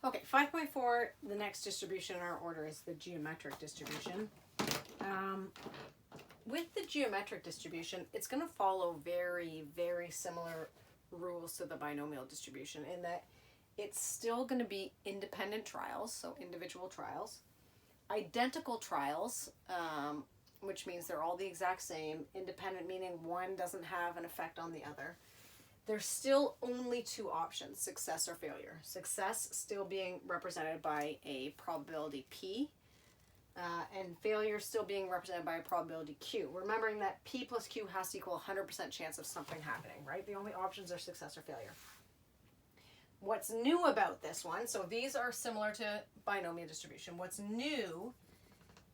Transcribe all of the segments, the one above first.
Okay, 5.4, the next distribution in our order is the geometric distribution. With the geometric distribution, it's going to follow very, very similar rules to the binomial distribution in that it's still going to be independent trials, so individual trials, identical trials, which means they're all the exact same, independent meaning one doesn't have an effect on the other. There's still only two options, success or failure. Success still being represented by a probability P, and failure still being represented by a probability Q. Remembering that P plus Q has to equal 100% chance of something happening, right? The only options are success or failure. What's new about this one, so these are similar to binomial distribution. What's new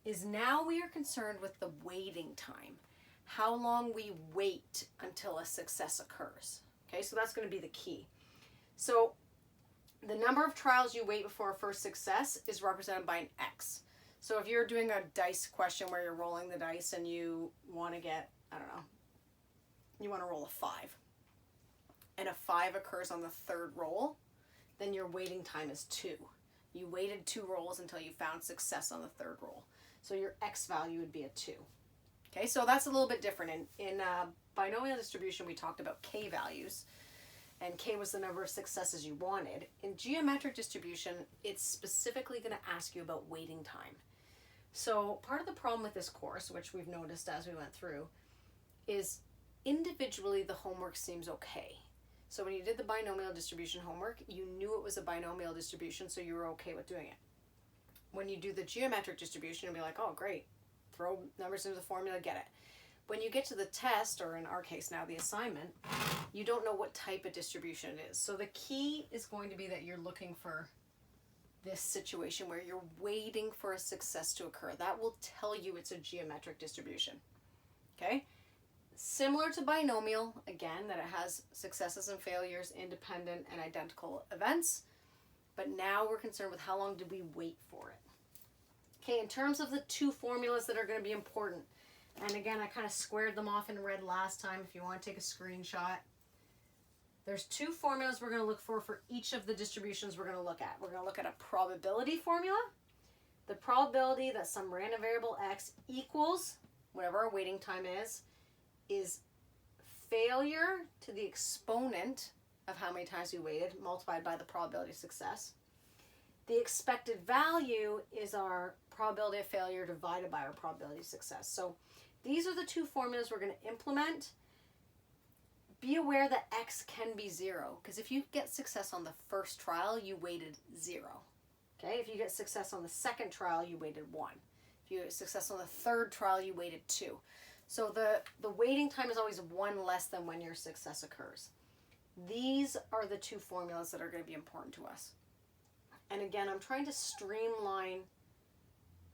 is now we are concerned with the waiting time, how long we wait until a success occurs. Okay, so that's going to be the key. So the number of trials you wait before a first success is represented by an X. So if you're doing a dice question where you're rolling the dice and you want to get, I don't know, you want to roll a 5, and a 5 occurs on the third roll, then your waiting time is 2. You waited 2 rolls until you found success on the third roll. So your X value would be a 2. Okay, so that's a little bit different. In binomial distribution, we talked about K values, and K was the number of successes you wanted. In geometric distribution, it's specifically going to ask you about waiting time. So part of the problem with this course, which we've noticed as we went through, is individually the homework seems okay. So when you did the binomial distribution homework, you knew it was a binomial distribution, so you were okay with doing it. When you do the geometric distribution, you'll be like, oh, great, throw numbers into the formula, get it. When you get to the test, or in our case now the assignment, you don't know what type of distribution it is. So the key is going to be that you're looking for this situation where you're waiting for a success to occur. That will tell you it's a geometric distribution. Okay? Similar to binomial, again, that it has successes and failures, independent and identical events. But now we're concerned with how long did we wait for it. Okay, in terms of the two formulas that are going to be important, and again, I kind of squared them off in red last time if you want to take a screenshot. There's two formulas we're going to look for each of the distributions we're going to look at. We're going to look at a probability formula. The probability that some random variable x equals whatever our waiting time is failure to the exponent of how many times we waited multiplied by the probability of success. The expected value is our probability of failure divided by our probability of success. So these are the two formulas we're going to implement. Be aware that x can be 0, because if you get success on the first trial, you waited 0. Okay, if you get success on the second trial, you waited 1. If you get success on the third trial, you waited 2. So the waiting time is always 1 less than when your success occurs. These are the two formulas that are going to be important to us. And again, I'm trying to streamline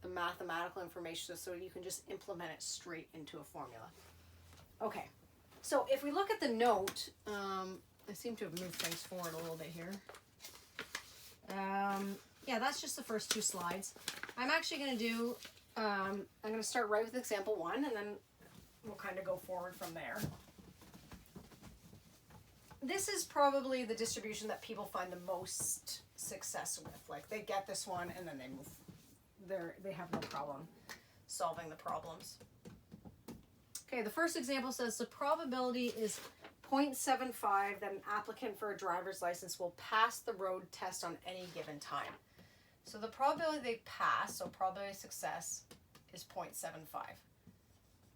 the mathematical information so you can just implement it straight into a formula. Okay, so if we look at the note, I seem to have moved things forward a little bit here. Yeah, that's just the first 2 slides. I'm actually going to do, I'm going to start right with example 1, and then we'll kind of go forward from there. This is probably the distribution that people find the most success with. Like, they get this one and then they move. They have no problem solving the problems. Okay, the first example says the probability is 0.75 that an applicant for a driver's license will pass the road test on any given time. So the probability they pass, so probability of success, is 0.75.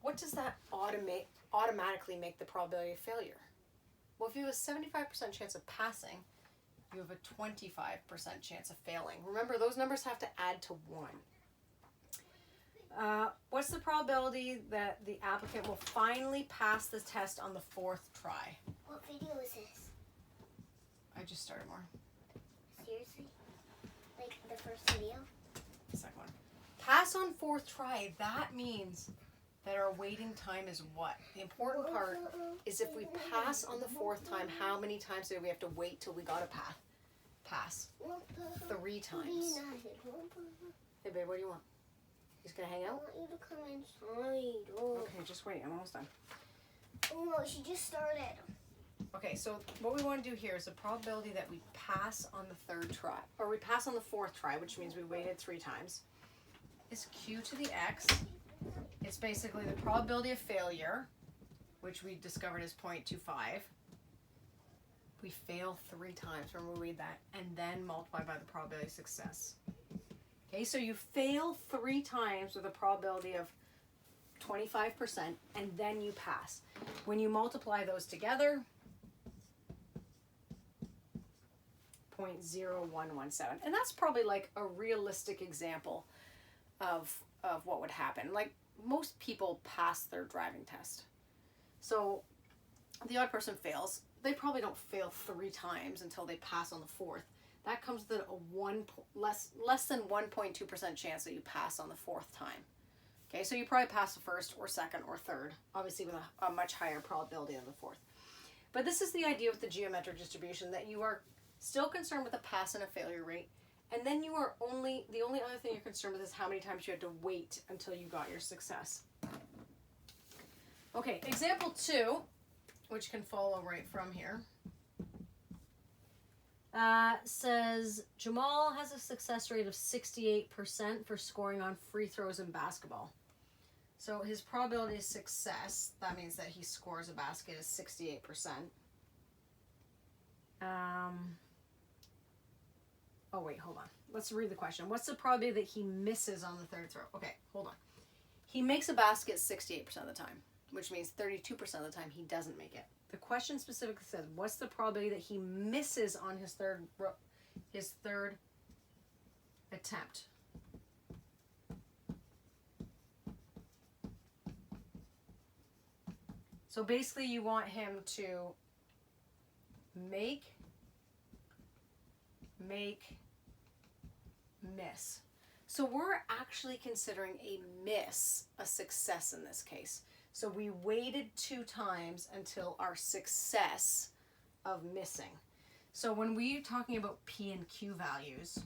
What does that automatically make the probability of failure? Well, if you have a 75% chance of passing, you have a 25% chance of failing. Remember, those numbers have to add to 1. What's the probability that the applicant will finally pass the test on the 4th try? What video is this? I just started more. Seriously? Like the first video? The second one. Pass on 4th try. That means that our waiting time is what? The important part is if we pass on the 4th time, how many times do we have to wait till we got a pass? 3 times. Hey babe, what do you want? He's gonna hang out? I want you to come inside. Okay, just wait. I'm almost done. Oh no, she just started. Okay, so what we want to do here is the probability that we pass on the third try, or we pass on the fourth try, which means we waited 3 times, is q to the x. It's basically the probability of failure, which we discovered is 0.25. We fail 3 times, remember we read that, and then multiply by the probability of success. Okay, so you fail 3 times with a probability of 25%, and then you pass. When you multiply those together, 0.0117. And that's probably like a realistic example of what would happen. Like, most people pass their driving test. So the odd person fails. They probably don't fail 3 times until they pass on the 4th. That comes with less than 1.2% chance that you pass on the 4th time. Okay, so you probably pass the 1st or 2nd or 3rd, obviously with a much higher probability than the 4th. But this is the idea with the geometric distribution, that you are still concerned with a pass and a failure rate, and then you are the only other thing you're concerned with is how many times you had to wait until you got your success. Okay, example 2, which can follow right from here, says Jamal has a success rate of 68% for scoring on free throws in basketball. So his probability of success, that means that he scores a basket, is 68%. Oh wait, hold on. Let's read the question. What's the probability that he misses on the 3rd throw? Okay, hold on. He makes a basket 68% of the time, which means 32% of the time he doesn't make it. The question specifically says, what's the probability that he misses on his third attempt? So basically you want him to make, miss. So we're actually considering a miss a success in this case. So we waited 2 times until our success of missing. So when we're talking about P and Q values,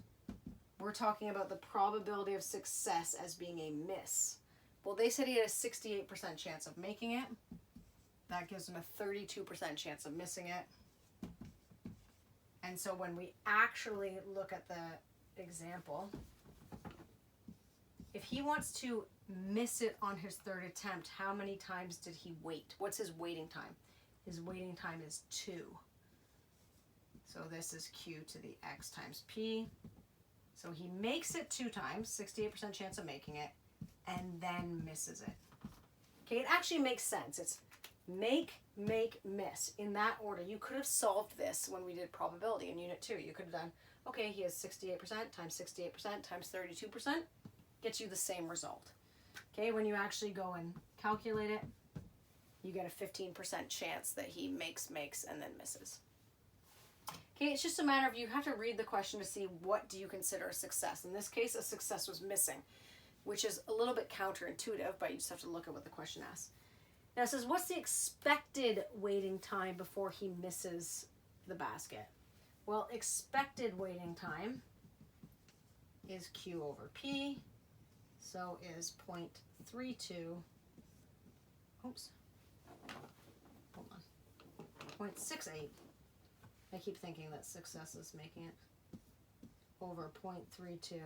we're talking about the probability of success as being a miss. Well, they said he had a 68% chance of making it. That gives him a 32% chance of missing it. And so when we actually look at the example, if he wants to miss it on his 3rd attempt, how many times did he wait? What's his waiting time? His waiting time is 2. So this is Q to the X times P. So he makes it 2 times, 68% chance of making it, and then misses it. Okay, it actually makes sense. It's make, miss. In that order, you could have solved this when we did probability in Unit 2. You could have done, okay, he has 68% times 68% times 32%, gets you the same result. Okay, when you actually go and calculate it, you get a 15% chance that he makes, and then misses. Okay, it's just a matter of, you have to read the question to see what do you consider a success. In this case, a success was missing, which is a little bit counterintuitive, but you just have to look at what the question asks. Now it says, what's the expected waiting time before he misses the basket? Well, expected waiting time is Q over P, so is 0.32, oops, hold on, 0.68. I keep thinking that success is making it, over 0.32,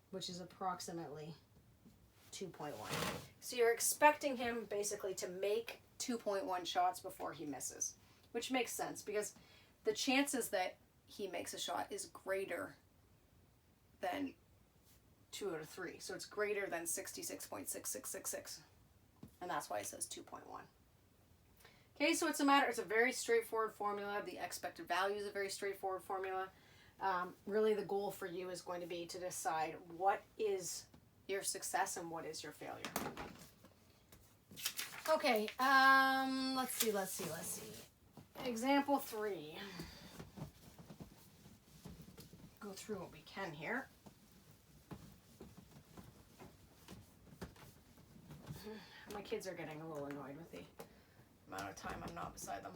which is approximately 2.1. So you're expecting him basically to make 2.1 shots before he misses, which makes sense because the chances that he makes a shot is greater than 2 out of 3. So it's greater than 66.6666. And that's why it says 2.1. Okay, so it's a very straightforward formula. The expected value is a very straightforward formula. Really the goal for you is going to be to decide what is your success and what is your failure. Okay, let's see. Example 3. Go through what we can here. My kids are getting a little annoyed with the amount of time I'm not beside them.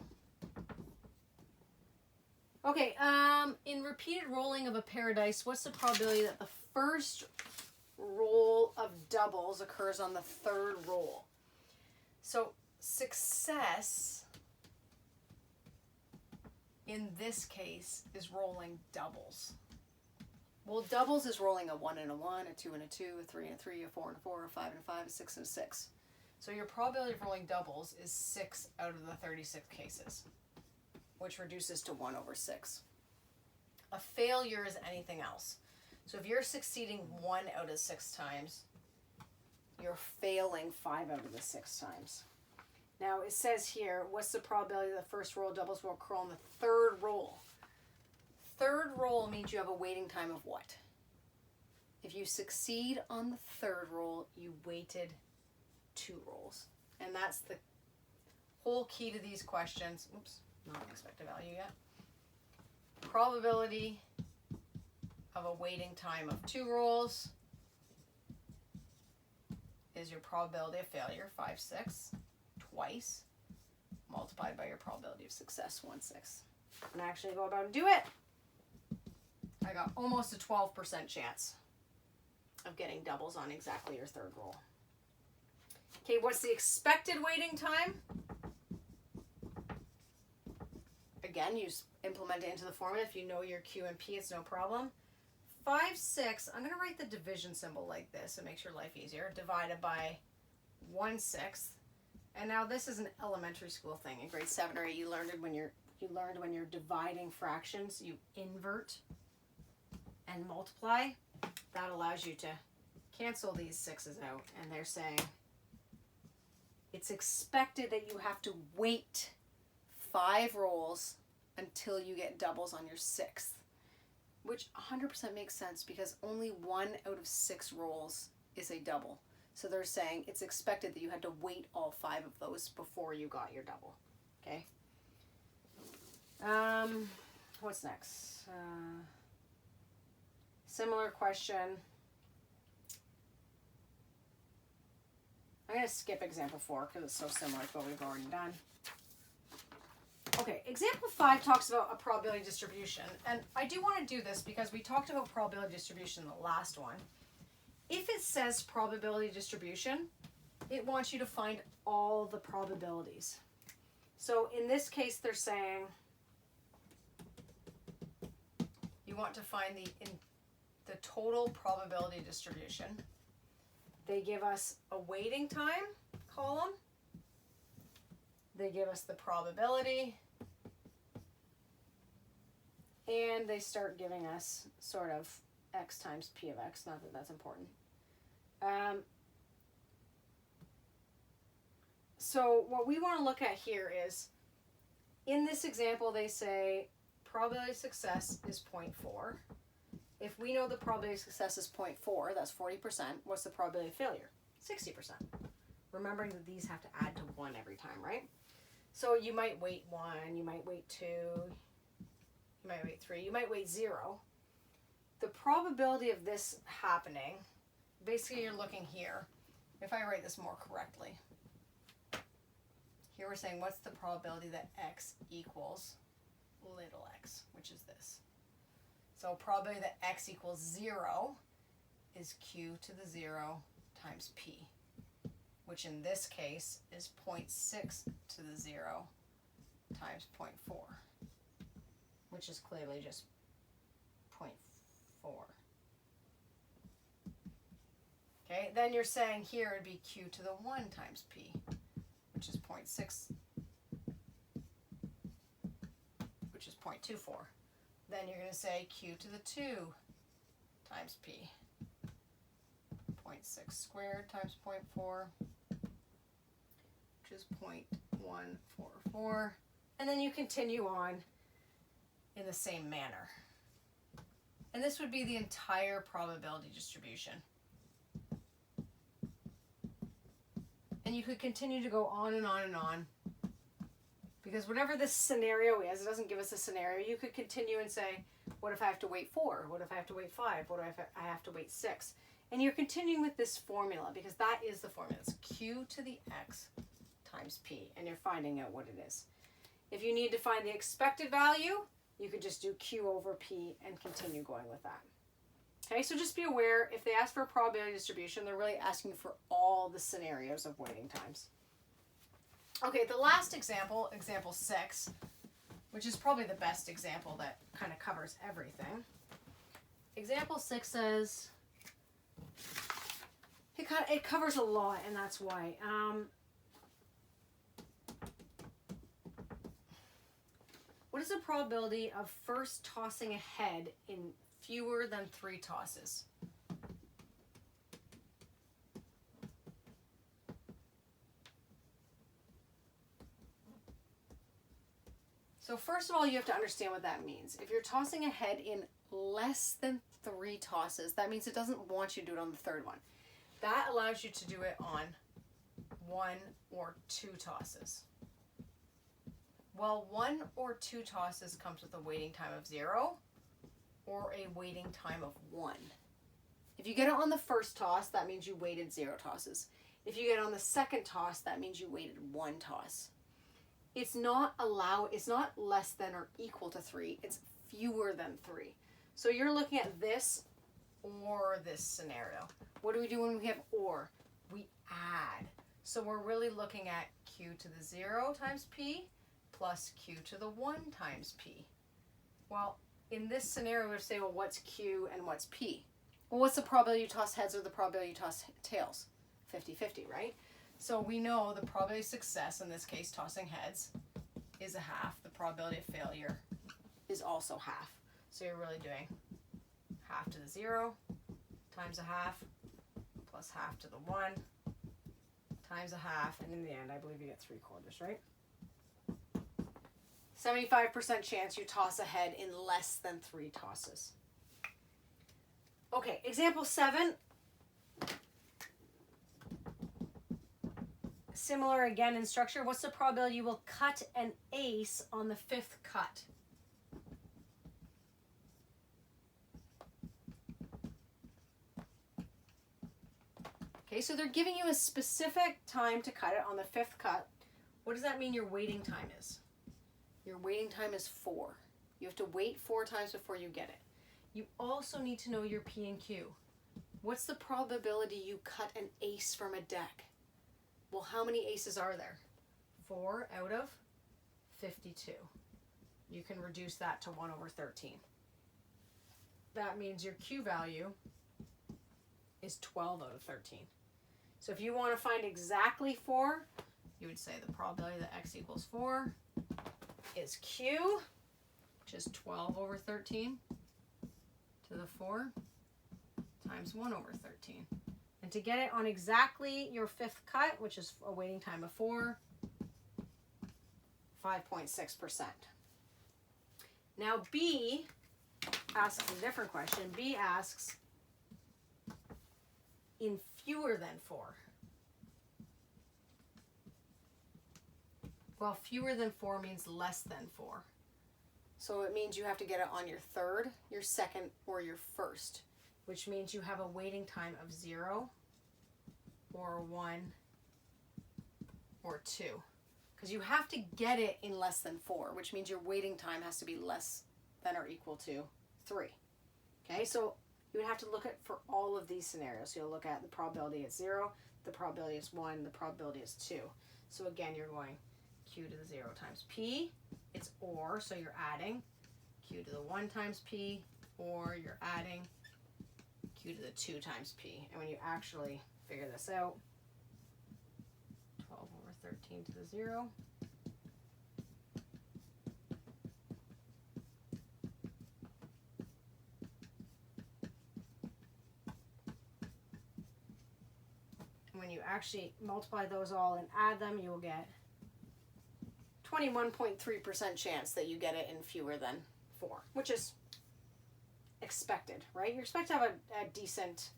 Okay, in repeated rolling of a pair of dice, what's the probability that the first roll of doubles occurs on the 3rd roll? So success in this case is rolling doubles. Well, doubles is rolling a 1 and a 1, a 2 and a 2, a 3 and a 3, a 4 and a 4, a 5 and a 5, a 6 and a 6. So your probability of rolling doubles is 6 out of the 36 cases, which reduces to 1 over 6. A failure is anything else. So if you're succeeding 1 out of 6 times, you're failing 5 out of the 6 times. Now it says here, what's the probability that the first roll of doubles will occur on the third roll? Third roll means you have a waiting time of what? If you succeed on the third roll, you waited 2 rolls. And that's the whole key to these questions. Oops, not expected value yet. Probability of a waiting time of 2 rolls is your probability of failure, 5, 6, twice, multiplied by your probability of success, 1, 6. And actually go about and do it. I got almost a 12% chance of getting doubles on exactly your third roll. Okay, what's the expected waiting time? Again, you implement it into the formula. If you know your Q and P, it's no problem. 5, 6, I'm going to write the division symbol like this. It makes your life easier. Divided by 1/6. And now this is an elementary school thing. In grade 7 or 8, you learned when you're dividing fractions, you invert and multiply. That allows you to cancel these 6's out. And they're saying it's expected that you have to wait 5 rolls until you get doubles on your 6th, which 100% makes sense because only 1 out of 6 rolls is a double. So they're saying it's expected that you had to wait all 5 of those before you got your double. Okay. What's next? Similar question. I'm going to skip example 4 because it's so similar to what we've already done. Okay, example 5 talks about a probability distribution. And I do want to do this because we talked about probability distribution in the last one. If it says probability distribution, it wants you to find all the probabilities. So in this case, they're saying you want to find the total probability distribution. They give us a waiting time column. They give us the probability. And they start giving us sort of x times p of x. Not that that's important. So what we want to look at here is, in this example, they say probability of success is 0.4. If we know the probability of success is 0.4, that's 40%. What's the probability of failure? 60%. Remembering that these have to add to 1 every time, right? So you might wait 1, you might wait 2, you might wait 3, you might wait 0. The probability of this happening, basically you're looking here. If I write this more correctly, here we're saying what's the probability that x equals little x, which is this. So probability that x equals 0 is q to the 0 times p, which in this case is 0.6 to the 0 times 0.4, which is clearly just 0.4. Okay, then you're saying here it'd be q to the 1 times p, which is 0.6, which is 0.24. Then you're going to say q to the 2 times p, 0.6 squared times 0.4, which is 0.144. And then you continue on in the same manner. And this would be the entire probability distribution. And you could continue to go on and on and on. Because whatever this scenario is, it doesn't give us a scenario. You could continue and say, what if I have to wait 4? What if I have to wait 5? What if I have to wait 6? And you're continuing with this formula because that is the formula. It's q to the x times p. And you're finding out what it is. If you need to find the expected value, you could just do q over p and continue going with that. Okay, so just be aware, if they ask for a probability distribution, they're really asking for all the scenarios of waiting times. Okay, the last example, example 6, which is probably the best example that kind of covers everything. Example 6 says, it covers a lot, and that's why. What is the probability of first tossing a head in fewer than 3 tosses? So first of all, you have to understand what that means. If you're tossing a head in less than 3 tosses, that means it doesn't want you to do it on the third one. That allows you to do it on 1 or 2 tosses. Well, 1 or 2 tosses comes with a waiting time of 0 or a waiting time of 1. If you get it on the first toss, that means you waited 0 tosses. If you get it on the second toss, that means you waited 1 toss. It's not less than or equal to 3. It's fewer than 3. So you're looking at this or this scenario. What do we do when we have or? We add. So we're really looking at q to the 0 times p plus q to the 1 times p. Well, in this scenario, we would say, well, what's q and what's p? Well, what's the probability you toss heads or the probability you toss tails? 50-50, right? So we know the probability of success, in this case tossing heads, is a half. The probability of failure is also half. So you're really doing half to the 0 times a half plus half to the 1 times a half, and in the end I believe you get 3/4, right? 75% chance you toss a head in less than 3 tosses. Okay, example 7. Similar again in structure. What's the probability you will cut an ace on the 5th cut? Okay, so they're giving you a specific time to cut it on the 5th cut. What does that mean your waiting time is? Your waiting time is 4. You have to wait 4 times before you get it. You also need to know your P and Q. What's the probability you cut an ace from a deck? Well, how many aces are there? 4 out of 52. You can reduce that to 1/13. That means your Q value is 12 out of 13. So if you want to find exactly 4, you would say the probability that x equals 4 is Q, which is 12/13 to the 4 times 1/13. And to get it on exactly your 5th cut, which is a waiting time of 4, 5.6%. Now B asks a different question. B asks in fewer than 4. Well, fewer than 4 means less than 4. So it means you have to get it on your 3rd, your 2nd, or your 1st, which means you have a waiting time of 0 or 1 or 2. Because you have to get it in less than 4, which means your waiting time has to be less than or equal to 3. Okay, so you would have to look at for all of these scenarios. So you'll look at the probability is 0, the probability is 1, the probability is 2. So again, you're going q to the 0 times p. It's or, so you're adding q to the 1 times p, or you're adding q to the 2 times p. And when you actually figure this out, 12/13 to the 0. When you actually multiply those all and add them, you will get 21.3% chance that you get it in fewer than 4, which is expected, right? You expect to have a decent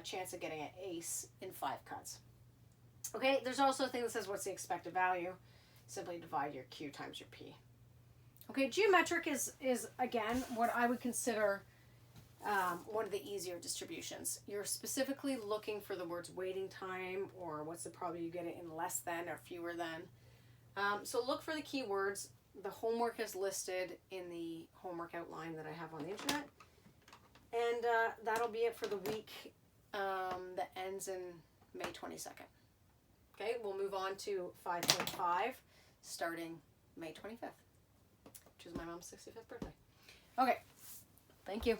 chance of getting an ace in 5 cuts. Okay, there's also a thing that says what's the expected value. Simply divide your Q times your P. Okay, geometric is again what I would consider one of the easier distributions. You're specifically looking for the words waiting time or what's the probability you get it in less than or fewer than. So look for the keywords. The homework is listed in the homework outline that I have on the internet. And that'll be it for the week that ends in May 22nd. Okay, we'll move on to 5.5 starting May 25th. which is my mom's 65th birthday. Okay, thank you.